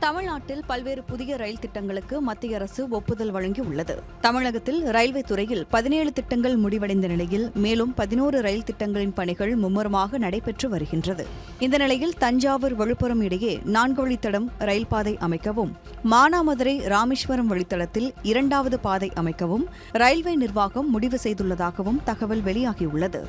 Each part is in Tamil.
தமிழ்நாட்டில் பல்வேறு புதிய ரயில் திட்டங்களுக்கு மத்திய அரசு ஒப்புதல் வழங்கியுள்ளது. தமிழகத்தில் ரயில்வே துறையில் 17 திட்டங்கள் முடிவடைந்த நிலையில் மேலும் 11 ரயில் திட்டங்களின் பணிகள் மும்முரமாக நடைபெற்று வருகின்றது. இந்த நிலையில் தஞ்சாவூர் விழுப்புரம் இடையே 4 வழித்தடம் ரயில் பாதை அமைக்கவும், மானாமதுரை ராமேஸ்வரம் வழித்தடத்தில் 2வது பாதை அமைக்கவும் ரயில்வே நிர்வாகம் முடிவு செய்துள்ளதாகவும் தகவல் வெளியாகியுள்ளது.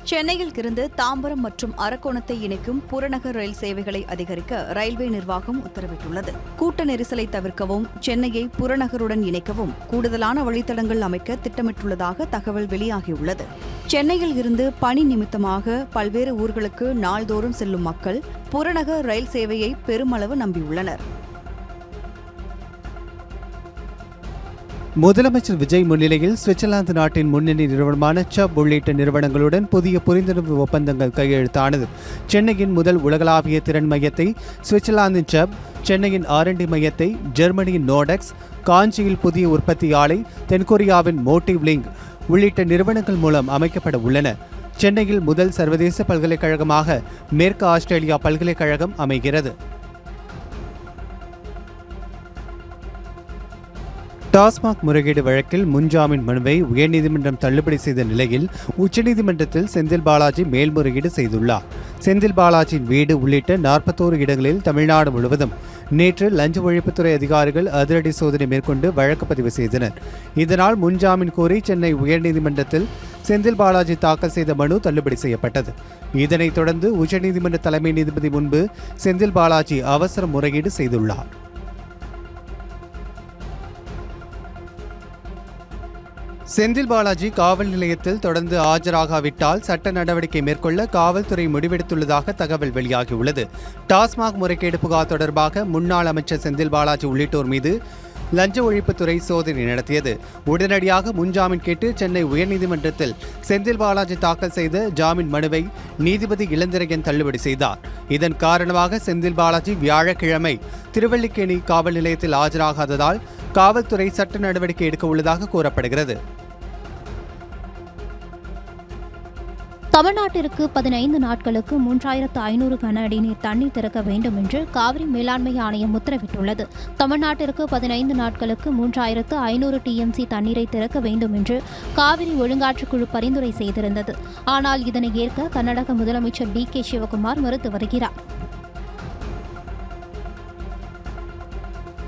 சென்னையில் இருந்து தாம்பரம் மற்றும் அரக்கோணத்தை இணைக்கும் புறநகர் ரயில் சேவைகளை அதிகரிக்க ரயில்வே நிர்வாகம் உத்தரவிட்டுள்ளது. கூட்ட நெரிசலை தவிர்க்கவும், சென்னையை புறநகருடன் இணைக்கவும் கூடுதலான வழித்தடங்கள் அமைக்க திட்டமிட்டுள்ளதாக தகவல் வெளியாகியுள்ளது. சென்னையில் இருந்து பணி நிமித்தமாக பல்வேறு ஊர்களுக்கு நாள்தோறும் செல்லும் மக்கள் புறநகர் ரயில் சேவையை பெருமளவு நம்பியுள்ளனர். முதலமைச்சர் விஜய் முன்னிலையில் சுவிட்சர்லாந்து நாட்டின் முன்னணி நிறுவனமான சப் உள்ளிட்ட நிறுவனங்களுடன் புதிய புரிந்துணர்வு ஒப்பந்தங்கள் கையெழுத்தானது. சென்னையின் முதல் உலகளாவிய திறன் மையத்தை சுவிட்சர்லாந்தின் சப், சென்னையின் R&D மையத்தை ஜெர்மனியின் நோடெக்ஸ், காஞ்சியில் புதிய உற்பத்தி ஆலை தென்கொரியாவின் மோட்டிவ் லிங்க் உள்ளிட்ட நிறுவனங்கள் மூலம் அமைக்கப்பட உள்ளன. சென்னையில் முதல் சர்வதேச பல்கலைக்கழகமாக மேற்கு ஆஸ்திரேலியா பல்கலைக்கழகம் அமைகிறது. டாஸ்மாக் முறைகேடு வழக்கில் முன்ஜாமீன் மனுவை உயர்நீதிமன்றம் தள்ளுபடி செய்த நிலையில் உச்சநீதிமன்றத்தில் செந்தில் பாலாஜி மேல்முறையீடு செய்துள்ளார். செந்தில் பாலாஜியின் வீடு உள்ளிட்ட 41 இடங்களில் தமிழ்நாடு முழுவதும் நேற்று லஞ்ச ஒழிப்புத்துறை அதிகாரிகள் அதிரடி சோதனை மேற்கொண்டு வழக்கு பதிவு செய்தனர். இதனால் முன்ஜாமீன் கோரி சென்னை உயர்நீதிமன்றத்தில் செந்தில் பாலாஜி தாக்கல் செய்த மனு தள்ளுபடி செய்யப்பட்டது. இதனைத் தொடர்ந்து உச்சநீதிமன்ற தலைமை நீதிபதி முன்பு செந்தில் பாலாஜி அவசர முறையீடு செய்துள்ளார். செந்தில் பாலாஜி காவல் நிலையத்தில் தொடர்ந்து ஆஜராகாவிட்டால் சட்ட நடவடிக்கை மேற்கொள்ள காவல்துறை முடிவெடுத்துள்ளதாக தகவல் வெளியாகியுள்ளது. டாஸ்மாக் முறைகேடு புகார் தொடர்பாக முன்னாள் அமைச்சர் செந்தில் பாலாஜி உள்ளிட்டோர் மீது லஞ்ச ஒழிப்புத்துறை சோதனை நடத்தியது. உடனடியாக முன்ஜாமீன் கேட்டு சென்னை உயர்நீதிமன்றத்தில் செந்தில் பாலாஜி தாக்கல் செய்த ஜாமீன் மனுவை நீதிபதி இளந்திரையன் தள்ளுபடி செய்தார். இதன் காரணமாக செந்தில் பாலாஜி வியாழக்கிழமை திருவல்லிக்கேணி காவல் நிலையத்தில் ஆஜராகாததால் காவல்துறை சட்ட நடவடிக்கை எடுக்க உள்ளதாக கூறப்படுகிறது. தமிழ்நாட்டிற்கு 15 நாட்களுக்கு 3500 கன அடி நீர் தண்ணீர் திறக்க வேண்டும் என்று காவிரி மேலாண்மை ஆணையம் உத்தரவிட்டுள்ளது. தமிழ்நாட்டிற்கு 15 நாட்களுக்கு 3500 TMC தண்ணீரை திறக்க வேண்டும் என்று காவிரி ஒழுங்காற்றுக்குழு பரிந்துரை செய்திருந்தது. ஆனால் இதனை ஏற்க கர்நாடக முதலமைச்சர் DK சிவகுமார் மறுத்து வருகிறார்.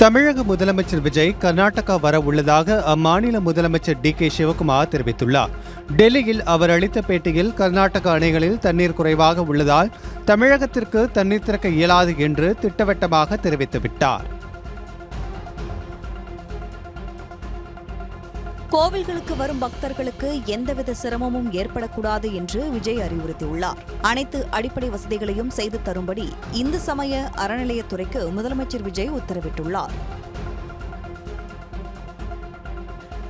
தமிழக முதலமைச்சர் விஜய் கர்நாடகா வர உள்ளதாக அம்மாநில முதலமைச்சர் DK சிவகுமார் தெரிவித்துள்ளார். டெல்லியில் அவர் அளித்த பேட்டியில் கர்நாடக அணைகளில் தண்ணீர் குறைவாக உள்ளதால் தமிழகத்திற்கு தண்ணீர் திறக்க இயலாது என்று திட்டவட்டமாக தெரிவித்துவிட்டார். கோவில்களுக்கு வரும் பக்தர்களுக்கு எந்தவித சிரமமும் ஏற்படக்கூடாது என்று விஜய் அறிவுறுத்தியுள்ளார். அனைத்து அடிப்படை வசதிகளையும் செய்து தரும்படி இந்து சமய அறநிலையத்துறைக்கு முதலமைச்சர் விஜய் உத்தரவிட்டுள்ளார்.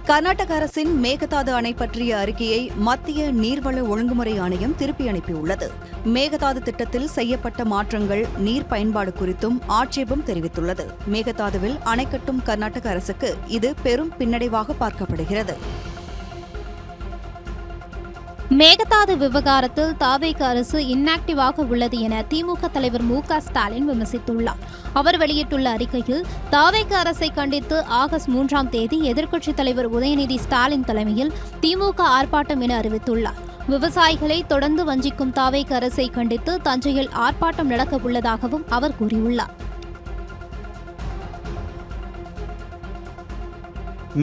கர்நாடக அரசின் மேகதாது அணை பற்றிய அறிக்கையை மத்திய நீர்வள ஒழுங்குமுறை ஆணையம் திருப்பி அனுப்பியுள்ளது. மேகதாது திட்டத்தில் செய்யப்பட்ட மாற்றங்கள், நீர் பயன்பாடு குறித்தும் ஆட்சேபம் தெரிவித்துள்ளது. மேகதாதுவில் அணை கட்டும் கர்நாடக அரசுக்கு இது பெரும் பின்னடைவாக பார்க்கப்படுகிறது. மேகதாது விவகாரத்தில் தவேக அரசு இன்ஆக்டிவாக உள்ளது என திமுக தலைவர் MK ஸ்டாலின் விமர்சித்துள்ளார். அவர் வெளியிட்டுள்ள அறிக்கையில் தவேக அரசை கண்டித்து ஆகஸ்ட் 3ஆம் தேதி எதிர்க்கட்சித் தலைவர் உதயநிதி ஸ்டாலின் தலைமையில் திமுக ஆர்ப்பாட்டம் என அறிவித்துள்ளார். விவசாயிகளை தொடர்ந்து வஞ்சிக்கும் தவேக அரசை கண்டித்து தஞ்சையில் ஆர்ப்பாட்டம் நடக்க உள்ளதாகவும் அவர் கூறியுள்ளார்.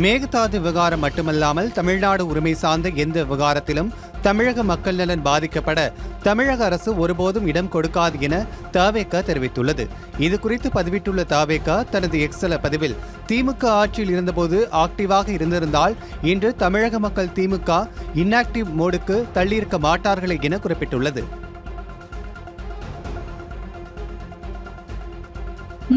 மேகதாது விவகாரம் மட்டுமல்லாமல் தமிழ்நாடு உரிமை சார்ந்த எந்த விவகாரத்திலும் தமிழக மக்கள் நலன் பாதிக்கப்பட தமிழக அரசு ஒருபோதும் இடம் கொடுக்காது என தவேக தெரிவித்துள்ளது. இதுகுறித்து பதிவிட்டுள்ள தவேக தனது எக்ஸல பதிவில் திமுக ஆட்சியில் இருந்தபோது ஆக்டிவாக இருந்திருந்தால் இன்று தமிழக மக்கள் திமுக இன்ஆக்டிவ் மோடுக்கு தள்ளியிருக்க மாட்டார்களே என குறிப்பிட்டுள்ளது.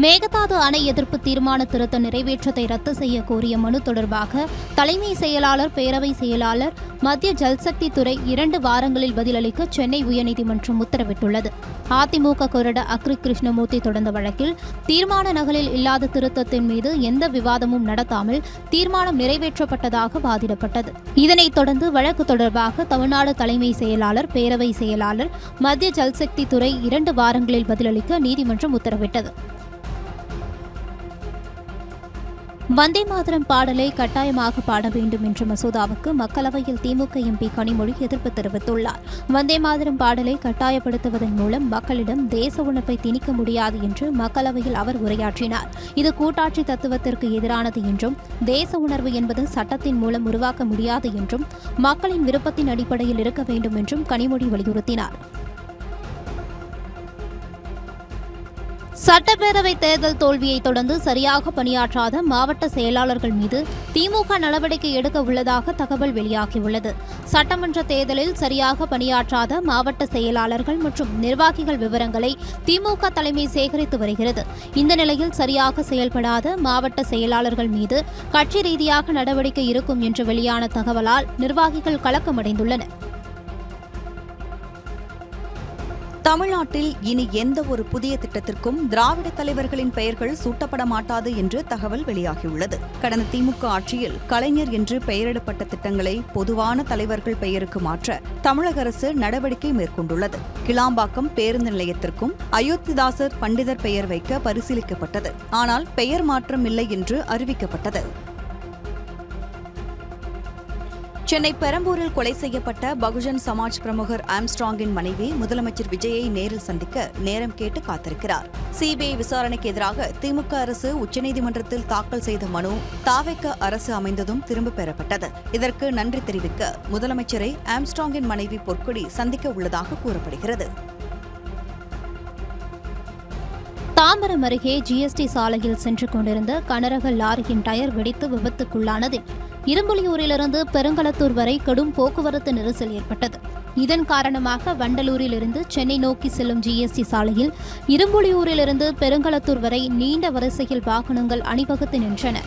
மேகதாது அணை எதிர்ப்பு தீர்மான திருத்த நிறைவேற்றத்தை ரத்து செய்ய கோரிய மனு தொடர்பாக தலைமை செயலாளர், பேரவை செயலாளர், மத்திய ஜல்சக்தி துறை 2 வாரங்களில் பதிலளிக்க சென்னை உயர்நீதிமன்றம் உத்தரவிட்டுள்ளது. அதிமுக கொறடா அக்ரி கிருஷ்ணமூர்த்தி தொடர்ந்த வழக்கில் தீர்மான நகலில் இல்லாத திருத்தத்தின் மீது எந்த விவாதமும் நடத்தாமல் தீர்மானம் நிறைவேற்றப்பட்டதாக வாதிடப்பட்டது. இதனைத் தொடர்ந்து வழக்கு தொடர்பாக தமிழ்நாடு தலைமை செயலாளர், பேரவை செயலாளர், மத்திய ஜல்சக்தி துறை 2 வாரங்களில் பதிலளிக்க நீதிமன்றம் உத்தரவிட்டது. வந்தே மாதரம் பாடலை கட்டாயமாக பாட வேண்டும் என்ற மசோதாவுக்கு மக்களவையில் திமுக எம்பி கனிமொழி எதிர்ப்பு தெரிவித்துள்ளார். வந்தே மாதரம் பாடலை கட்டாயப்படுத்துவதன் மூலம் மக்களிடம் தேச உணர்வை திணிக்க முடியாது என்று மக்களவையில் அவர் உரையாற்றினார். இது கூட்டாட்சி தத்துவத்திற்கு எதிரானது என்றும், தேச உணர்வு என்பது சட்டத்தின் மூலம் உருவாக்க முடியாது என்றும், மக்களின் விருப்பத்தின் அடிப்படையில் இருக்க வேண்டும் என்றும் கனிமொழி வலியுறுத்தினார். சட்டப்பேரவை தேர்தல் தோல்வியை தொடர்ந்து சரியாக பணியாற்றாத மாவட்ட செயலாளர்கள் மீது திமுக நடவடிக்கை எடுக்க உள்ளதாக தகவல் வெளியாகியுள்ளது. சட்டமன்ற தேர்தலில் சரியாக பணியாற்றாத மாவட்ட செயலாளர்கள் மற்றும் நிர்வாகிகள் விவரங்களை திமுக தலைமை சேகரித்து வருகிறது. இந்த நிலையில் சரியாக செயல்படாத மாவட்ட செயலாளர்கள் மீது கட்சி ரீதியாக நடவடிக்கை இருக்கும் என்று வெளியான தகவலால் நிர்வாகிகள் கலக்கமடைந்துள்ளனர். தமிழ்நாட்டில் இனி எந்த ஒரு புதிய திட்டத்திற்கும் திராவிட தலைவர்களின் பெயர்கள் சூட்டப்பட மாட்டாது என்று தகவல் வெளியாகியுள்ளது. கடந்த திமுக ஆட்சியில் கலைஞர் என்று பெயரிடப்பட்ட திட்டங்களை பொதுவான தலைவர்கள் பெயருக்கு மாற்ற தமிழக அரசு நடவடிக்கை மேற்கொண்டுள்ளது. கிளாம்பாக்கம் பேருந்து நிலையத்திற்கும் அயோத்திதாசர் பண்டிதர் பெயர் வைக்க பரிசீலிக்கப்பட்டது. ஆனால் பெயர் மாற்றம் இல்லை என்று அறிவிக்கப்பட்டது. சென்னை பெரம்பூரில் கொலை செய்யப்பட்ட பகுஜன் சமாஜ் பிரமுகர் ஆம்ஸ்ட்ராங்கின் மனைவி முதலமைச்சர் விஜயை நேரில் சந்திக்க நேரம் கேட்டு காத்திருக்கிறார். சிபிஐ விசாரணைக்கு எதிராக திமுக அரசு உச்சநீதிமன்றத்தில் தாக்கல் செய்த மனு தாவேக அரசு அமைந்ததும் திரும்பப் பெறப்பட்டது. இதற்கு நன்றி தெரிவிக்க முதலமைச்சரை ஆம்ஸ்ட்ராங்கின் மனைவி பொற்கொடி சந்திக்க உள்ளதாக கூறப்படுகிறது. தாம்பரம் அருகே ஜிஎஸ்டி சாலையில் சென்று கொண்டிருந்த கனரக லாரியின் டயர் வெடித்து விபத்துக்குள்ளானதில் இரும்புலியூரிலிருந்து பெருங்களத்தூர் வரை கடும் போக்குவரத்து நெரிசல் ஏற்பட்டது. இதன் காரணமாக வண்டலூரிலிருந்து சென்னை நோக்கி செல்லும் ஜிஎஸ்டி சாலையில் இரும்புலியூரிலிருந்து பெருங்களத்தூர் வரை நீண்ட வரிசையில் வாகனங்கள் அணிவகுத்து நின்றன.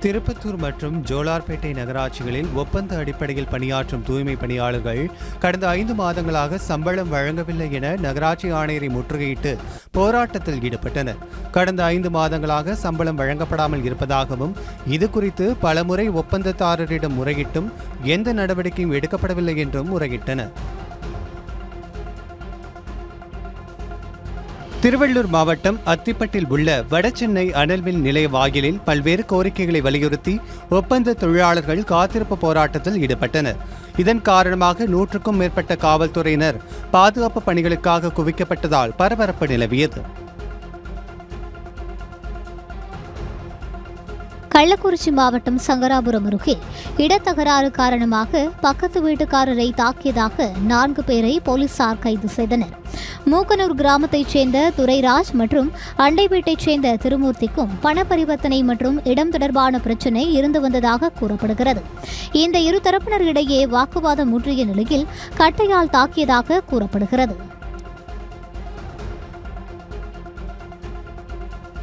திருப்பத்தூர் மற்றும் ஜோலார்பேட்டை நகராட்சிகளில் ஒப்பந்த அடிப்படையில் பணியாற்றும் தூய்மை பணியாளர்கள் கடந்த 5 மாதங்களாக சம்பளம் வழங்கவில்லை என நகராட்சி ஆணையரை முற்றுகையிட்டு போராட்டத்தில் ஈடுபட்டனர். கடந்த 5 மாதங்களாக சம்பளம் வழங்கப்படாமல் இருப்பதாகவும், இது குறித்து பலமுறை ஒப்பந்ததாரரிடம் முறையிட்டும் எந்த நடவடிக்கையும் எடுக்கப்படவில்லை என்றும் முறையிட்டனர். திருவள்ளூர் மாவட்டம் அத்திப்பட்டில் உள்ள வடசென்னை அனல்மின் நிலைய வாயிலில் பல்வேறு கோரிக்கைகளை வலியுறுத்தி ஒப்பந்த தொழிலாளர்கள் காத்திருப்பு போராட்டத்தில் ஈடுபட்டனர். இதன் காரணமாக 100க்கும் மேற்பட்ட காவல்துறையினர் பாதுகாப்பு பணிகளுக்காக குவிக்கப்பட்டதால் பரபரப்பு நிலவியது. கள்ளக்குறிச்சி மாவட்டம் சங்கராபுரம் அருகே இடத்தகராறு காரணமாக பக்கத்து வீட்டுக்காரரை தாக்கியதாக 4 பேரை போலீசார் கைது செய்தனர். மூக்கனூர் கிராமத்தைச் சேர்ந்த துரைராஜ் மற்றும் அண்டை வீட்டைச் சேர்ந்த திருமூர்த்திக்கும் பண பரிவர்த்தனை மற்றும் இடம் தொடர்பான பிரச்சினை இருந்து வந்ததாக கூறப்படுகிறது. இந்த இரு தரப்பினர் இடையே வாக்குவாதம் முற்றிய நிலையில் கட்டையால் தாக்கியதாக கூறப்படுகிறது.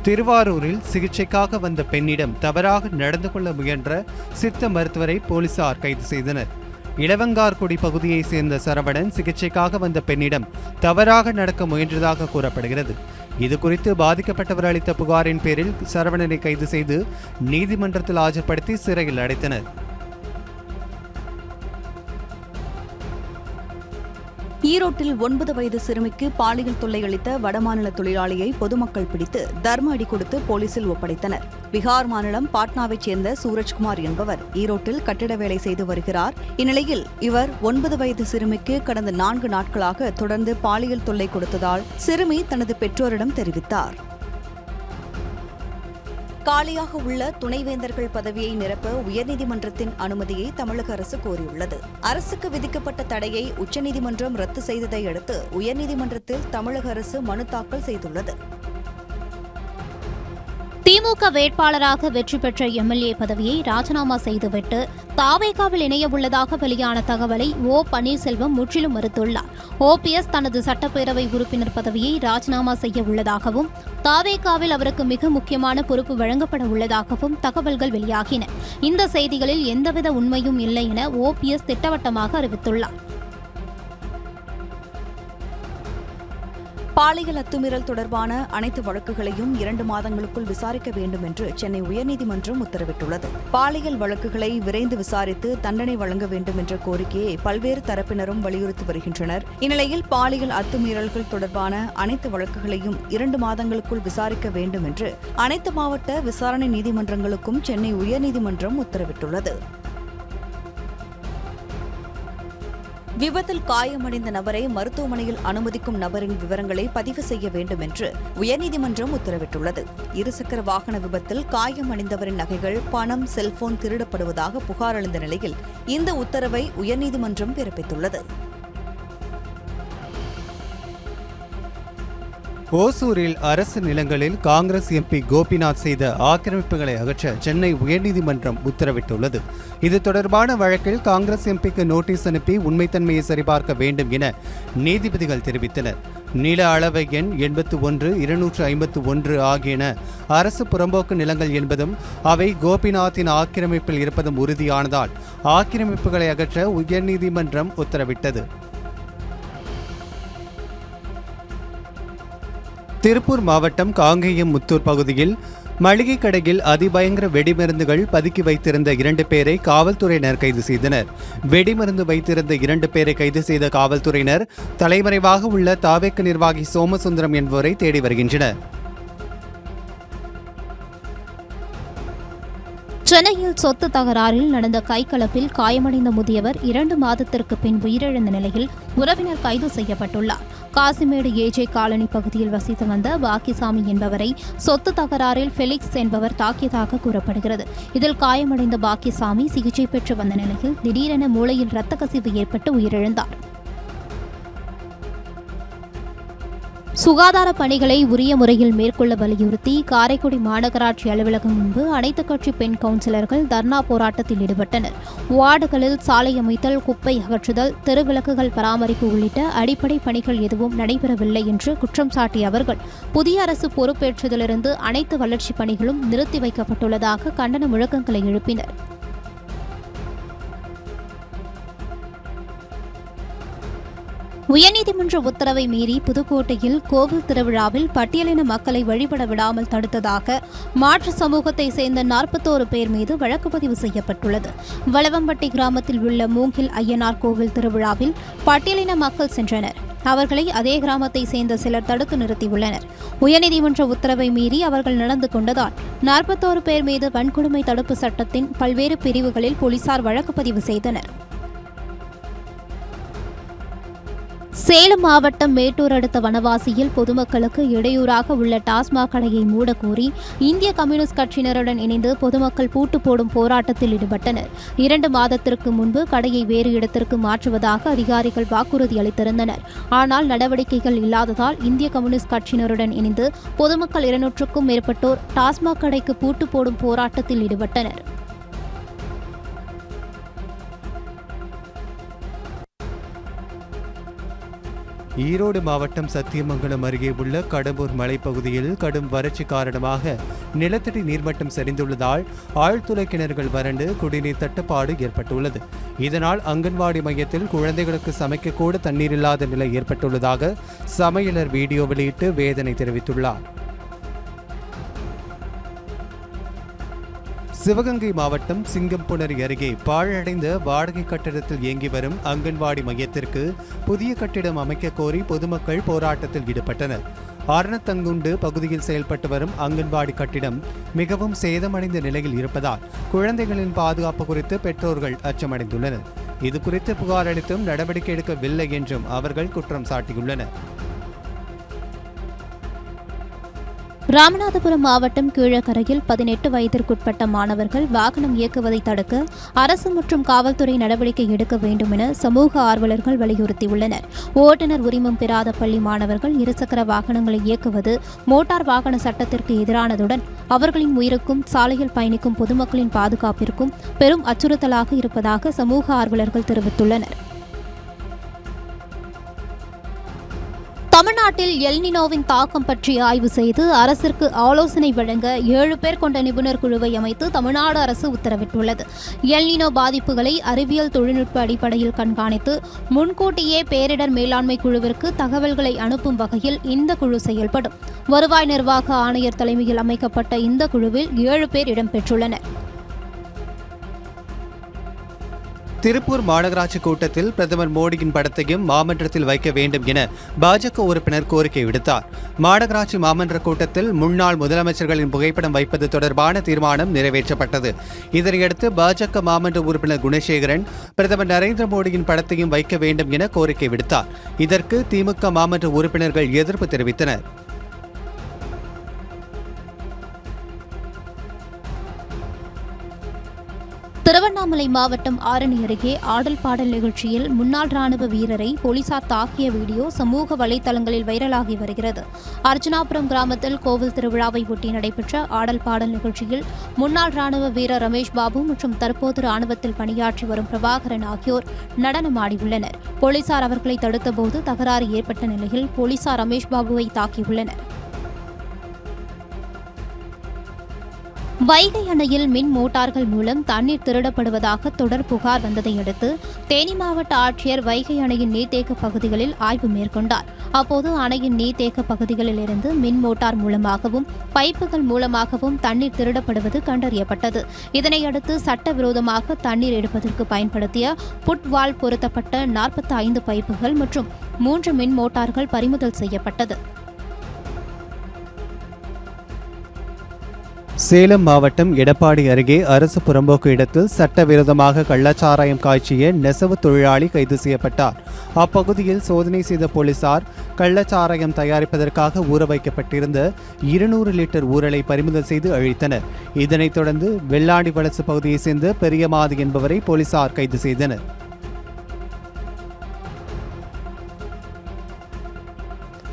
திருவாரூரில் சிகிச்சைக்காக வந்த பெண்ணிடம் தவறாக நடந்து கொள்ள முயன்ற சித்த மருத்துவரை போலீசார் கைது செய்தனர். இளவங்கார்குடி பகுதியைச் சேர்ந்த சரவணன் சிகிச்சைக்காக வந்த பெண்ணிடம் தவறாக நடக்க முயன்றதாக கூறப்படுகிறது. இதுகுறித்து பாதிக்கப்பட்டவர் அளித்த புகாரின் பேரில் சரவணனை கைது செய்து நீதிமன்றத்தில் ஆஜர்படுத்தி சிறையில் அடைத்தனர். ஈரோட்டில் 9 வயது சிறுமிக்கு பாலியல் தொல்லை அளித்த வடமாநில தொழிலாளியை பொதுமக்கள் பிடித்து தர்ம அடி கொடுத்து போலீசில் ஒப்படைத்தனர். பீகார் மாநிலம் பாட்னாவைச் சேர்ந்த சூரஜ்குமார் என்பவர் ஈரோட்டில் கட்டிட வேலை செய்து வருகிறார். இந்நிலையில் இவர் 9 வயது சிறுமிக்கு கடந்த 4 நாட்களாக தொடர்ந்து பாலியல் தொல்லை கொடுத்ததால் சிறுமி தனது பெற்றோரிடம் தெரிவித்தார். காலியாக உள்ள துணைவேந்தர்கள் பதவியை நிரப்ப உயர்நீதிமன்றத்தின் அனுமதியை தமிழக அரசு கோரியுள்ளது. அரசுக்கு விதிக்கப்பட்ட தடையை உச்சநீதிமன்றம் ரத்து செய்ததை அடுத்து உயர்நீதிமன்றத்தில் தமிழக அரசு மனு தாக்கல் செய்துள்ளது. திமுக வேட்பாளராக வெற்றி பெற்ற எம்எல்ஏ பதவியை ராஜினாமா செய்துவிட்டு தாவேகாவில் இணைய உள்ளதாக வெளியான தகவலை ஓ பன்னீர்செல்வம் முற்றிலும் மறுத்துள்ளார். ஓபிஎஸ் தனது சட்டப்பேரவை உறுப்பினர் பதவியை ராஜினாமா செய்ய உள்ளதாகவும் தாவேகாவில் அவருக்கு மிக முக்கியமான பொறுப்பு வழங்கப்பட உள்ளதாகவும் தகவல்கள் வெளியாகின. இந்த செய்திகளில் எந்தவித உண்மையும் இல்லை என ஓபிஎஸ் திட்டவட்டமாக அறிவித்துள்ளார். பாலியல் அத்துமீறல் தொடர்பான அனைத்து வழக்குகளையும் 2 மாதங்களுக்குள் விசாரிக்க வேண்டும் என்று சென்னை உயர்நீதிமன்றம் உத்தரவிட்டுள்ளது. பாலியல் வழக்குகளை விரைந்து விசாரித்து தண்டனை வழங்க வேண்டும் என்ற கோரிக்கையை பல்வேறு தரப்பினரும் வலியுறுத்தி வருகின்றனர். இந்நிலையில் பாலியல் அத்துமீறல்கள் தொடர்பான அனைத்து வழக்குகளையும் 2 மாதங்களுக்குள் விசாரிக்க வேண்டும் என்று அனைத்து மாவட்ட விசாரணை நீதிமன்றங்களுக்கும் சென்னை உயர்நீதிமன்றம் உத்தரவிட்டுள்ளது. விபத்தில் காயமடைந்த நபரை மருத்துவமனையில் அனுமதிக்கும் நபரின் விவரங்களை பதிவு செய்ய வேண்டும் என்று உயர்நீதிமன்றம் உத்தரவிட்டுள்ளது. இருசக்கர வாகன விபத்தில் காயமடைந்தவரின் நகைகள், பணம், செல்போன் திருடப்படுவதாக புகார் எழுந்த நிலையில் இந்த உத்தரவை உயர்நீதிமன்றம் பிறப்பித்துள்ளது. ஓசூரில் அரசு நிலங்களில் காங்கிரஸ் எம்பி கோபிநாத் செய்த ஆக்கிரமிப்புகளை அகற்ற சென்னை உயர்நீதிமன்றம் உத்தரவிட்டுள்ளது. இது தொடர்பான வழக்கில் காங்கிரஸ் எம்பிக்கு நோட்டீஸ் அனுப்பி உண்மைத்தன்மையை சரிபார்க்க வேண்டும் என நீதிபதிகள் தெரிவித்தனர். நில அளவை எண் 81, 251 ஆகியன அரசு புறம்போக்கு நிலங்கள் என்பதும் அவை கோபிநாத்தின் ஆக்கிரமிப்பில் இருப்பதும் உறுதியானதால் ஆக்கிரமிப்புகளை அகற்ற உயர்நீதிமன்றம் உத்தரவிட்டது. திருப்பூர் மாவட்டம் காங்கேயம் முத்தூர் பகுதியில் மளிகை கடையில் அதிபயங்கர வெடிமருந்துகள் பதுக்கி வைத்திருந்த 2 பேரை காவல்துறையினர் கைது செய்தனர். வெடிமருந்து வைத்திருந்த 2 பேரை கைது செய்த காவல்துறையினர் தலைமறைவாக உள்ள தாவேக நிர்வாகி சோமசுந்தரம் என்பவரை தேடி வருகின்றனர். சென்னையில் சொத்து தகராறில் நடந்த கைகலப்பில் காயமடைந்த முதியவர் 2 மாதத்திற்கு பின் உயிரிழந்த நிலையில் உறவினர் கைது செய்யப்பட்டுள்ளார். காசிமேடு ஏஜே காலனி பகுதியில் வசித்து வந்த பாக்கிசாமி என்பவரை சொத்து தகராறில் ஃபெலிக்ஸ் என்பவர் தாக்கியதாக கூறப்படுகிறது. இதில் காயமடைந்த பாக்கிசாமி சிகிச்சை பெற்று வந்த நிலையில் திடீரென மூளையில் இரத்த கசிவு ஏற்பட்டு உயிரிழந்தார். சுகாதார பணிகளை உரிய முறையில் மேற்கொள்ள வலியுறுத்தி காரைக்குடி மாநகராட்சி அலுவலகம் முன்பு அனைத்துக் கட்சி பெண் கவுன்சிலர்கள் தர்ணா போராட்டத்தில் ஈடுபட்டனர். வார்டுகளில் சாலை அமைத்தல், குப்பை அகற்றுதல், தெருவிளக்குகள் பராமரிப்பு உள்ளிட்ட அடிப்படை பணிகள் எதுவும் நடைபெறவில்லை என்று குற்றம் சாட்டிய அவர்கள் புதிய அரசு பொறுப்பேற்றதிலிருந்து அனைத்து வளர்ச்சிப் பணிகளும் நிறுத்தி வைக்கப்பட்டுள்ளதாக கண்டன முழக்கங்களை எழுப்பினர். உயர்நீதிமன்ற உத்தரவை மீறி புதுக்கோட்டையில் கோவில் திருவிழாவில் பட்டியலின மக்களை வழிபட விடாமல் தடுத்ததாக மாற்று சமூகத்தை சேர்ந்த 41 பேர் மீது வழக்கு பதிவு செய்யப்பட்டுள்ளது. வளவம்பட்டி கிராமத்தில் உள்ள மூங்கில் ஐயனார் கோவில் திருவிழாவில் பட்டியலின மக்கள் சென்றனர். அவர்களை அதே கிராமத்தை சேர்ந்த சிலர் தடுத்து நிறுத்தியுள்ளனர். உயர்நீதிமன்ற உத்தரவை மீறி அவர்கள் நடந்து கொண்டதால் 41 பேர் மீது வன்கொடுமை தடுப்பு சட்டத்தின் பல்வேறு பிரிவுகளில் போலீசார் வழக்கு பதிவு செய்தனர். சேலம் மாவட்டம் மேட்டூர் அடுத்த வனவாசியில் பொதுமக்களுக்கு இடையூறாக உள்ள டாஸ்மாக் கடையை மூடக்கோரி இந்திய கம்யூனிஸ்ட் கட்சியினருடன் இணைந்து பொதுமக்கள் பூட்டு போடும் போராட்டத்தில் ஈடுபட்டனர். 2 மாதத்திற்கு முன்பு கடையை வேறு இடத்திற்கு மாற்றுவதாக அதிகாரிகள் வாக்குறுதி அளித்திருந்தனர். ஆனால் நடவடிக்கைகள் இல்லாததால் இந்திய கம்யூனிஸ்ட் கட்சியினருடன் இணைந்து பொதுமக்கள் 200க்கும் மேற்பட்டோர் டாஸ்மாக் கடைக்கு பூட்டு போடும் போராட்டத்தில் ஈடுபட்டனர். ஈரோடு மாவட்டம் சத்தியமங்கலம் அருகே உள்ள கடம்பூர் மலைப்பகுதியில் கடும் வறட்சி காரணமாக நிலத்தடி நீர்மட்டம் சரிந்துள்ளதால் ஆழ்துளை கிணறுகள் வறண்டு குடிநீர் தட்டுப்பாடு ஏற்பட்டுள்ளது. இதனால் அங்கன்வாடி மையத்தில் குழந்தைகளுக்கு சமைக்க கூட தண்ணீர் இல்லாத நிலை ஏற்பட்டுள்ளதாக சமையலர் வீடியோ வெளியிட்டு வேதனை தெரிவித்துள்ளார். சிவகங்கை மாவட்டம் சிங்கம்புணரி அருகே பாழடைந்த வாடகை கட்டிடத்தில் இயங்கி வரும் அங்கன்வாடி மையத்திற்கு புதிய கட்டிடம் அமைக்க கோரி பொதுமக்கள் போராட்டத்தில் ஈடுபட்டனர். ஆரணத்தங்குண்டு பகுதியில் செயல்பட்டு வரும் அங்கன்வாடி கட்டிடம் மிகவும் சேதமடைந்த நிலையில் இருப்பதால் குழந்தைகளின் பாதுகாப்பு குறித்து பெற்றோர்கள் அச்சமடைந்துள்ளனர். இதுகுறித்து புகார் அளித்தும் நடவடிக்கை எடுக்கவில்லை என்றும் அவர்கள் குற்றம் சாட்டியுள்ளனர். ராமநாதபுரம் மாவட்டம் கீழக்கரையில் 18 வயதிற்குட்பட்ட மாணவர்கள் வாகனம் இயக்குவதை தடுக்க அரசு மற்றும் காவல்துறை நடவடிக்கை எடுக்க வேண்டும் என சமூக ஆர்வலர்கள் வலியுறுத்தியுள்ளனர். ஓட்டுநர் உரிமம் பெறாத பள்ளி மாணவர்கள் இருசக்கர வாகனங்களை இயக்குவது மோட்டார் வாகன சட்டத்திற்கு எதிரானதுடன் அவர்களின் உயிருக்கும் சாலையில் பயணிக்கும் பொதுமக்களின் பாதுகாப்பிற்கும் பெரும் அச்சுறுத்தலாக இருப்பதாக சமூக ஆர்வலர்கள் தெரிவித்துள்ளனர். தமிழ்நாட்டில் எல்னினோவின் தாக்கம் பற்றி ஆய்வு செய்து அரசிற்கு ஆலோசனை வழங்க 7 பேர் கொண்ட நிபுணர் குழுவை அமைத்து தமிழ்நாடு அரசு உத்தரவிட்டுள்ளது. எல்னினோ பாதிப்புகளை அறிவியல் தொழில்நுட்ப அடிப்படையில் கண்காணித்து முன்கூட்டியே பேரிடர் மேலாண்மை குழுவிற்கு தகவல்களை அனுப்பும் வகையில் இந்த குழு செயல்படும். வருவாய் நிர்வாக ஆணையர் தலைமையில் அமைக்கப்பட்ட இந்த குழுவில் 7 பேர் இடம்பெற்றுள்ளனர். திருப்பூர் மாநகராட்சி கூட்டத்தில் பிரதமர் மோடியின் படத்தையும் மாமன்றத்தில் வைக்க வேண்டும் என பாஜக உறுப்பினர் கோரிக்கை விடுத்தார். மாநகராட்சி மாமன்ற கூட்டத்தில் முன்னாள் முதலமைச்சர்களின் புகைப்படம் வைப்பது தொடர்பான தீர்மானம் நிறைவேற்றப்பட்டது. இதனையடுத்து பாஜக மாமன்ற உறுப்பினர் குணசேகரன் பிரதமர் நரேந்திர மோடியின் படத்தையும் வைக்க வேண்டும் என கோரிக்கை விடுத்தார். இதற்கு திமுக மாமன்ற உறுப்பினர்கள் எதிர்ப்பு தெரிவித்தனர். திருவண்ணாமலை மாவட்டம் ஆரணி அருகே ஆடல் பாடல் நிகழ்ச்சியில் முன்னாள் ராணுவ வீரரை போலீசார் தாக்கிய வீடியோ சமூக வலைதளங்களில் வைரலாகி வருகிறது. அர்ஜுனாபுரம் கிராமத்தில் கோவில் திருவிழாவை ஒட்டி நடைபெற்ற ஆடல் பாடல் நிகழ்ச்சியில் முன்னாள் ராணுவ வீரர் ரமேஷ் பாபு மற்றும் தற்போது ராணுவத்தில் பணியாற்றி வரும் பிரபாகரன் ஆகியோர் நடனமாடியுள்ளனர். போலீசார் அவர்களை தடுத்தபோது தகராறு ஏற்பட்ட நிலையில் போலீசார் ரமேஷ் பாபுவை தாக்கியுள்ளனர். வைகை அணையில் மின் மோட்டார்கள் மூலம் தண்ணீர் திருடப்படுவதாக தொடர் புகார் வந்ததை அடுத்து தேனி மாவட்ட ஆட்சியர் வைகை அணையின் நீர்த்தேக்க பகுதிகளில் ஆய்வு மேற்கொண்டார். அப்போது அணையின் நீர்த்தேக்க பகுதிகளில் இருந்து மின் மோட்டார் மூலமாகவும் பைப்புகள் மூலமாகவும் தண்ணீர் திருடப்படுவது கண்டறியப்பட்டது. இதனையடுத்து சட்டவிரோதமாக தண்ணீர் எடுப்பதற்கு பயன்படுத்திய புட்வால் பொருத்தப்பட்ட 45 பைப்புகள் மற்றும் 3 மின் மோட்டார்கள் பறிமுதல் செய்யப்பட்டது. சேலம் மாவட்டம் எடப்பாடி அருகே அரசு புறம்போக்கு இடத்தில் சட்டவிரோதமாக கள்ளச்சாராயம் காய்ச்சிய நெசவு தொழிலாளி கைது செய்யப்பட்டார். அப்பகுதியில் சோதனை செய்த போலீசார் கள்ளச்சாராயம் தயாரிப்பதற்காக ஊற வைக்கப்பட்டிருந்த 200 லிட்டர் ஊரலை பறிமுதல் செய்து அழித்தனர். இதனைத் தொடர்ந்து வெள்ளாடி வலசு பகுதியைச் சேர்ந்த பெரியமாதி என்பவரை போலீசார் கைது செய்தனர்.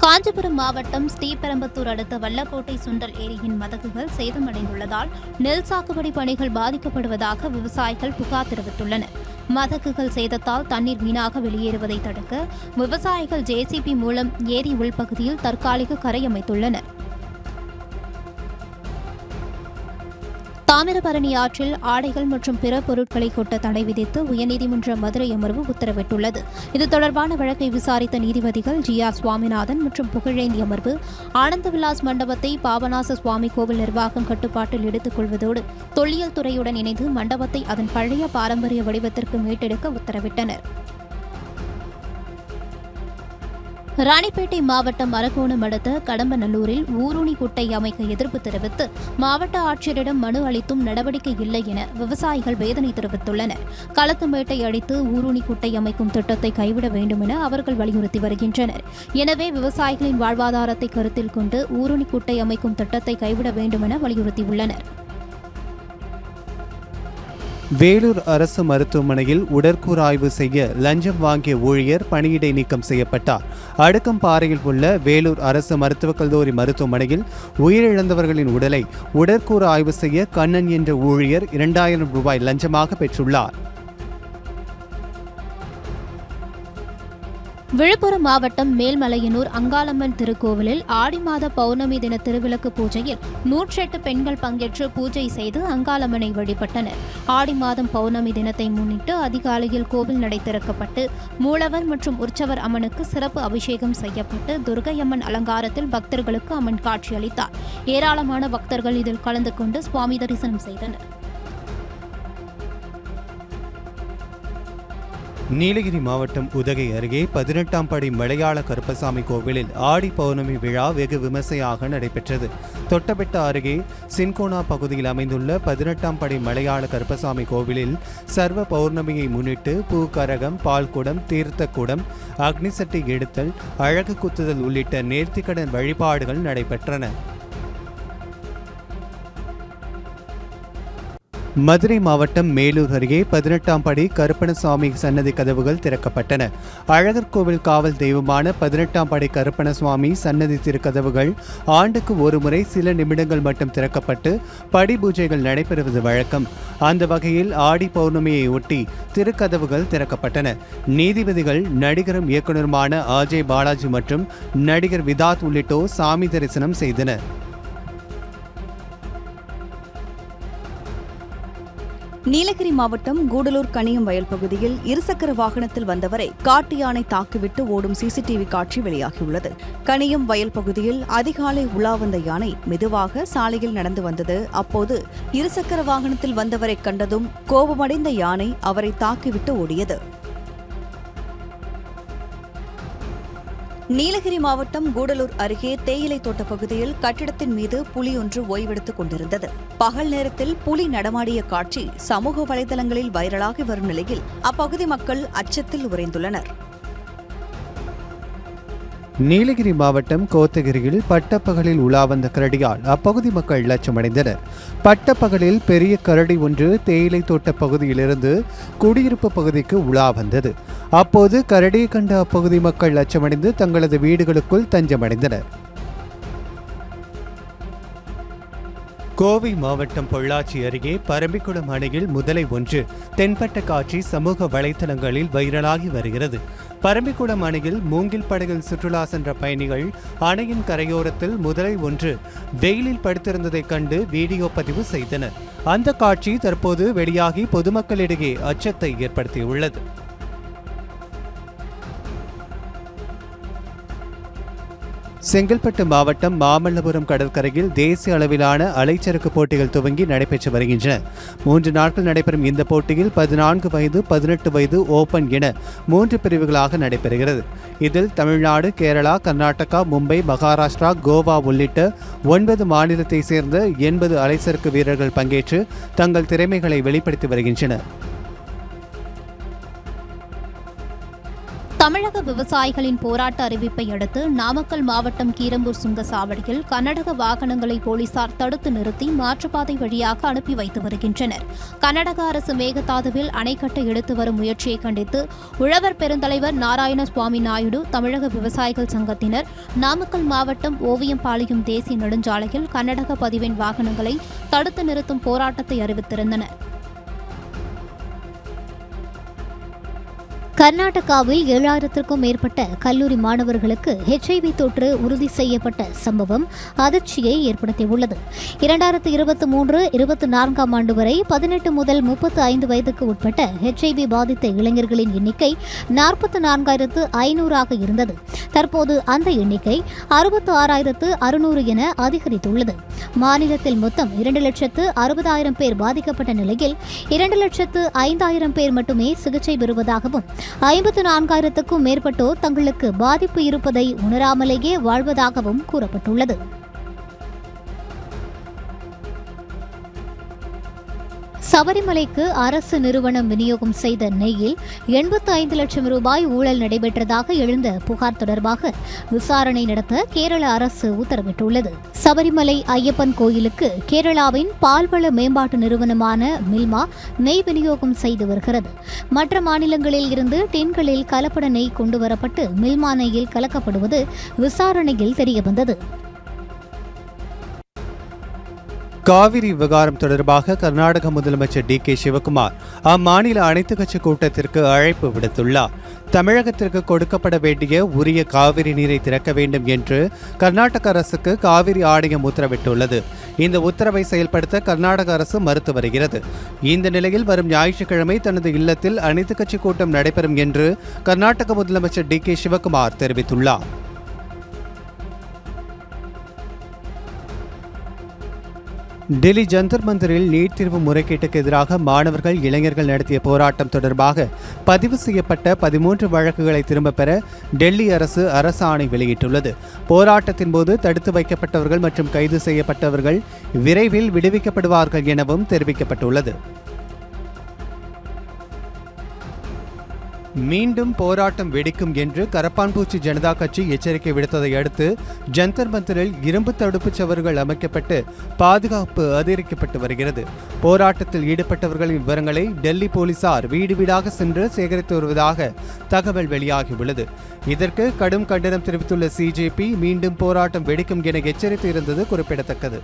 காஞ்சிபுரம் மாவட்டம் ஸ்ரீபெரும்புத்தூர் அடுத்த வல்லக்கோட்டை சுண்டல் ஏரியின் மதகுகள் சேதமடைந்துள்ளதால் நெல் சாகுபடி பணிகள் பாதிக்கப்படுவதாக விவசாயிகள் புகார் தெரிவித்துள்ளனர். மதகுகள் சேதத்தால் தண்ணீர் வீணாக வெளியேறுவதை தடுக்க விவசாயிகள் ஜேசிபி மூலம் ஏரி உள்பகுதியில் தற்காலிக கரை அமைத்துள்ளனர். தாமிரபரணி ஆற்றில் ஆடைகள் மற்றும் பிற பொருட்களை கொட்ட தடை விதித்து உயர்நீதிமன்ற மதுரை அமர்வு உத்தரவிட்டுள்ளது. இது தொடர்பான வழக்கை விசாரித்த நீதிபதிகள் GR சுவாமிநாதன் மற்றும் புகழேந்தி அமர்வு ஆனந்த விலாஸ் மண்டபத்தை பாபநாச சுவாமி கோவில் நிர்வாகம் கட்டுப்பாட்டில் எடுத்துக் கொள்வதோடு தொல்லியல் துறையுடன் இணைந்து மண்டபத்தை அதன் பழைய பாரம்பரிய வடிவத்திற்கு மீட்டெடுக்க உத்தரவிட்டனர். ராணிப்பேட்டை மாவட்டம் அரக்கோணம் அடுத்த கடம்பநல்லூரில் ஊருணி குட்டை அமைக்க எதிர்ப்பு தெரிவித்து மாவட்ட ஆட்சியரிடம் மனு அளித்தும் நடவடிக்கை இல்லை என விவசாயிகள் வேதனை தெரிவித்துள்ளனர். களத்துமேட்டை அடித்து ஊருணி குட்டை அமைக்கும் திட்டத்தை கைவிட வேண்டும் என அவர்கள் வலியுறுத்தி வருகின்றனர். எனவே விவசாயிகளின் வாழ்வாதாரத்தை கருத்தில் கொண்டு ஊருணி குட்டை அமைக்கும் திட்டத்தை கைவிட வேண்டும் என வலியுறுத்தியுள்ளனர். வேலூர் அரசு மருத்துவமனையில் உடற்கூறாய்வு செய்ய லஞ்சம் வாங்கிய ஊழியர் பணியிடை நீக்கம் செய்யப்பட்டார். அடுக்கம்பாறையில் உள்ள வேலூர் அரசு மருத்துவக் கல்லூரி மருத்துவமனையில் உயிரிழந்தவர்களின் உடலை உடற்கூறு ஆய்வு செய்ய கண்ணன் என்ற ஊழியர் 2000 ரூபாய் லஞ்சமாக பெற்றுள்ளார். விழுப்புரம் மாவட்டம் மேல்மலையனூர் அங்காளம்மன் திருக்கோவிலில் ஆடி மாத பௌர்ணமி தின திருவிளக்கு பூஜையில் 108 பெண்கள் பங்கேற்று பூஜை செய்து அங்காளம்மனை வழிபட்டனர். ஆடி மாதம் பௌர்ணமி தினத்தை முன்னிட்டு அதிகாலையில் கோவில் நடை திறக்கப்பட்டு மூலவர் மற்றும் உற்சவர் அம்மனுக்கு சிறப்பு அபிஷேகம் செய்யப்பட்டு துர்க்கையம்மன் அலங்காரத்தில் பக்தர்களுக்கு அம்மன் காட்சியளித்தார். ஏராளமான பக்தர்கள் இதில் கலந்து கொண்டு சுவாமி தரிசனம் செய்தனர். நீலகிரி மாவட்டம் உதகை அருகே 18ஆம் படி மலையாள கருப்பசாமி கோவிலில் ஆடி பௌர்ணமி விழா வெகு விமர்சையாக நடைபெற்றது. தொட்டபெட்ட அருகே சின்கோனா பகுதியில் அமைந்துள்ள 18ஆம் படி மலையாள கருப்பசாமி கோவிலில் சர்வ பௌர்ணமியை முன்னிட்டு பூக்கரகம், பால்குடம், தீர்த்தக்குடம், அக்னிசட்டி எடுத்தல், அழகு குத்துதல் உள்ளிட்ட நேர்த்திக்கடன் வழிபாடுகள் நடைபெற்றன. மதுரை மாவட்டம் மேலூர் அருகே 18ஆம் படி கருப்பணசுவாமி சன்னதி கதவுகள் திறக்கப்பட்டன. அழகர் கோவில் காவல் தெய்வமான 18ஆம் படி கருப்பணசுவாமி சன்னதி திருக்கதவுகள் ஆண்டுக்கு ஒருமுறை சில நிமிடங்கள் மட்டும் திறக்கப்பட்டு படி பூஜைகள் நடைபெறுவது வழக்கம். அந்த வகையில் ஆடி பௌர்ணமியை ஒட்டி திருக்கதவுகள் திறக்கப்பட்டன. நீதிபதிகள் நடிகரும் இயக்குநருமான அஜய் பாலாஜி மற்றும் நடிகர் விதாத் உள்ளிட்டோர் சாமி தரிசனம் செய்தனர். நீலகிரி மாவட்டம் கூடலூர் கனியம் வயல் பகுதியில் இருசக்கர வாகனத்தில் வந்தவரை காட்டு யானை தாக்கிவிட்டு ஓடும் சிசிடிவி காட்சி வெளியாகியுள்ளது. கனியம் வயல் பகுதியில் அதிகாலை உலா வந்த யானை மெதுவாக சாலையில் நடந்து வந்தது. அப்போது இருசக்கர வாகனத்தில் வந்தவரை கண்டதும் கோபமடைந்த யானை அவரை தாக்கிவிட்டு ஓடியது. நீலகிரி மாவட்டம் கூடலூர் அருகே தேயிலை தோட்ட பகுதியில் கட்டிடத்தின் மீது புலி ஒன்று ஓய்வெடுத்துக் கொண்டிருந்தது. பகல் நேரத்தில் புலி நடமாடிய காட்சி சமூக வலைதளங்களில் வைரலாகி வரும் நிலையில் அப்பகுதி மக்கள் அச்சத்தில் உறைந்துள்ளனர். நீலகிரி மாவட்டம் கோத்தகிரியில் பட்டப்பகலில் உலா வந்த கரடியால் அப்பகுதி மக்கள் அச்சமடைந்தனர். பட்டப்பகலில் பெரிய கரடி ஒன்று தேயிலை தோட்ட பகுதியிலிருந்து குடியிருப்பு பகுதிக்கு உலா வந்தது. அப்போது கரடியை கண்ட அப்பகுதி மக்கள் அச்சமடைந்து தங்களது வீடுகளுக்குள் தஞ்சமடைந்தனர். கோவை மாவட்டம் பொள்ளாச்சி அருகே பரம்பிக்குளம் அணையில் முதலை ஒன்று தென்பட்ட காட்சி சமூக வலைதளங்களில் வைரலாகி வருகிறது. பரம்பிக்குளம் அணையில் மூங்கில் படகில் சுற்றுலா சென்ற பயணிகள் அணையின் கரையோரத்தில் முதலை ஒன்று வெயிலில் படுத்திருந்ததைக் கண்டு வீடியோ பதிவு செய்தனர். அந்த காட்சி தற்போது வெளியாகி பொதுமக்களிடையே அச்சத்தை ஏற்படுத்தியுள்ளது. செங்கல்பட்டு மாவட்டம் மாமல்லபுரம் கடற்கரையில் தேசிய அளவிலான அலைச்சறுக்கு போட்டிகள் துவங்கி நடைபெற்று வருகின்றன. 3 நாட்கள் நடைபெறும் இந்த போட்டியில் 14 வயது 18 வயது ஓபன் என 3 பிரிவுகளாக நடைபெறுகிறது. இதில் தமிழ்நாடு, கேரளா, கர்நாடகா, மும்பை, மகாராஷ்டிரா, கோவா உள்ளிட்ட 9 மாநிலத்தை சேர்ந்த 80 அலைச்சறுக்கு வீரர்கள் பங்கேற்று தங்கள் திறமைகளை வெளிப்படுத்தி வருகின்றனர். தமிழக விவசாயிகளின் போராட்ட அறிவிப்பை அடுத்து நாமக்கல் மாவட்டம் கீரம்பூர் சுங்கசாவடியில் கர்நாடக வாகனங்களை போலீசார் தடுத்து நிறுத்தி மாற்றுப்பாதை வழியாக அனுப்பி வைத்து வருகின்றனர். கர்நாடக அரசு மேகதாதுவில் அணை கட்ட எடுத்து வரும் முயற்சியை கண்டித்து உழவர் பெருந்தலைவர் நாராயணசுவாமி நாயுடு, தமிழக விவசாயிகள் சங்கத்தினர் நாமக்கல் மாவட்டம் ஓவியம்பாளையம் தேசிய நெடுஞ்சாலையில் கர்நாடக பதிவெண் வாகனங்களை தடுத்து நிறுத்தும் போராட்டத்தை அறிவித்திருந்தனர். கர்நாடகாவில் 7000க்கும் மேற்பட்ட கல்லூரி மாணவர்களுக்கு HIV தொற்று உறுதி செய்யப்பட்ட சம்பவம் அதிர்ச்சியை ஏற்படுத்தியுள்ளது. 2023-24ஆம் ஆண்டு வரை 18 முதல் 35 வயதுக்கு உட்பட்ட HIV பாதித்த இளைஞர்களின் எண்ணிக்கை 44,500ஆக இருந்தது. தற்போது அந்த எண்ணிக்கை 66,600 என அதிகரித்துள்ளது. மாநிலத்தில் மொத்தம் 2,60,000 பேர் பாதிக்கப்பட்ட நிலையில் 2,05,000 பேர் மட்டுமே சிகிச்சை பெறுவதாகவும் 54,000க்கும் மேற்பட்டோர் தங்களுக்கு பாதிப்பு இருப்பதை உணராமலேயே வாழ்வதாகவும் கூறப்பட்டுள்ளது. சபரிமலைக்கு அரசு நிறுவனம் விநியோகம் செய்த நெய்யில் 85 லட்சம் ரூபாய் ஊழல் நடைபெற்றதாக எழுந்த புகார் தொடர்பாக விசாரணை நடத்த கேரள அரசு உத்தரவிட்டுள்ளது. சபரிமலை ஐயப்பன் கோயிலுக்கு கேரளாவின் பால்வள மேம்பாட்டு நிறுவனமான மில்மா நெய் விநியோகம் செய்து வருகிறது. மற்ற மாநிலங்களில் இருந்து டின்களில் கலப்பட நெய் கொண்டுவரப்பட்டு மில்மா நெய்யில் கலக்கப்படுவது விசாரணையில் தெரியவந்தது. காவிரி விவகாரம் தொடர்பாக கர்நாடக முதலமைச்சர் DK சிவகுமார் அம்மாநில அனைத்துக் கட்சி கூட்டத்திற்கு அழைப்பு விடுத்துள்ளார். தமிழகத்திற்கு கொடுக்கப்பட வேண்டிய உரிய காவிரி நீரை திறக்க வேண்டும் என்று கர்நாடக அரசுக்கு காவிரி ஆணையம் உத்தரவிட்டுள்ளது. இந்த உத்தரவை செயல்படுத்த கர்நாடக அரசு மறுத்து வருகிறது. இந்த நிலையில் வரும் ஞாயிற்றுக்கிழமை தனது இல்லத்தில் அனைத்துக் கட்சி கூட்டம் நடைபெறும் என்று கர்நாடக முதலமைச்சர் DK சிவகுமார் தெரிவித்துள்ளார். டெல்லி ஜந்தர் மந்தரில் நீட் தேர்வு முறைகேட்டுக்கு எதிராக மாணவர்கள், இளைஞர்கள் நடத்திய போராட்டம் தொடர்பாக பதிவு செய்யப்பட்ட 13 வழக்குகளை திரும்பப் பெற டெல்லி அரசு அரசாணை வெளியிட்டுள்ளது. போராட்டத்தின் போது தடுத்து வைக்கப்பட்டவர்கள் மற்றும் கைது செய்யப்பட்டவர்கள் விரைவில் விடுவிக்கப்படுவார்கள் எனவும் தெரிவிக்கப்பட்டுள்ளது. மீண்டும் போராட்டம் வெடிக்கும் என்று கரப்பான்பூச்சி ஜனதா கட்சி எச்சரிக்கை விடுத்ததை அடுத்து ஜந்தர் மந்தரில் இரும்பு தடுப்புச் சுவர்கள் அமைக்கப்பட்டு பாதுகாப்பு அதிகரிக்கப்பட்டு வருகிறது. போராட்டத்தில் ஈடுபட்டவர்களின் விவரங்களை டெல்லி போலீசார் வீடு வீடாக சென்று சேகரித்து வருவதாக தகவல் வெளியாகியுள்ளது. இதற்கு கடும் கண்டனம் தெரிவித்துள்ள சிஜேபி மீண்டும் போராட்டம் வெடிக்கும் என எச்சரித்து இருந்தது குறிப்பிடத்தக்கது.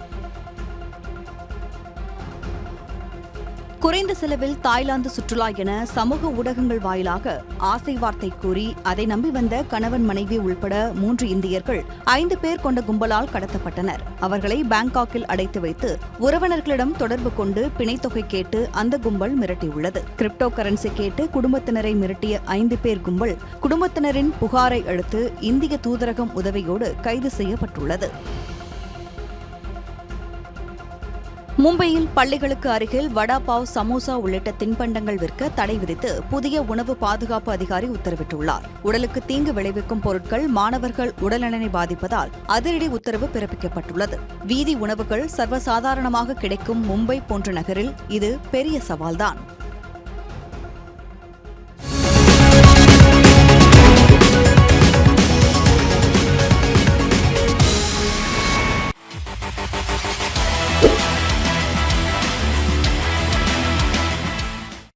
குறைந்த செலவில் தாய்லாந்து சுற்றுலா என சமூக ஊடகங்கள் வாயிலாக ஆசை வார்த்தை கூறி அதை நம்பி வந்த கணவன் மனைவி உள்பட 3 இந்தியர்கள் 5 பேர் கொண்ட கும்பலால் கடத்தப்பட்டனர். அவர்களை பாங்காக்கில் அடைத்து வைத்து உறவினர்களிடம் தொடர்பு கொண்டு பிணைத்தொகை கேட்டு அந்த கும்பல் மிரட்டியுள்ளது. கிரிப்டோ கரன்சி கேட்டு குடும்பத்தினரை மிரட்டிய 5 பேர் கும்பல் குடும்பத்தினரின் புகாரை அடுத்து இந்திய தூதரகம் உதவியோடு கைது செய்யப்பட்டுள்ளது. மும்பையில் பள்ளிகளுக்கு அருகில் வடா பாவ், சமோசா உள்ளிட்ட தின்பண்டங்கள் விற்க தடை விதித்து புதிய உணவு பாதுகாப்பு அதிகாரி உத்தரவிட்டுள்ளார். உடலுக்கு தீங்கு விளைவிக்கும் பொருட்கள் மாணவர்கள் உடல்நலனை பாதிப்பதால் அதிரடி உத்தரவு பிறப்பிக்கப்பட்டுள்ளது. வீதி உணவுகள் சர்வசாதாரணமாக கிடைக்கும் மும்பை போன்ற நகரில் இது பெரிய சவால்தான்.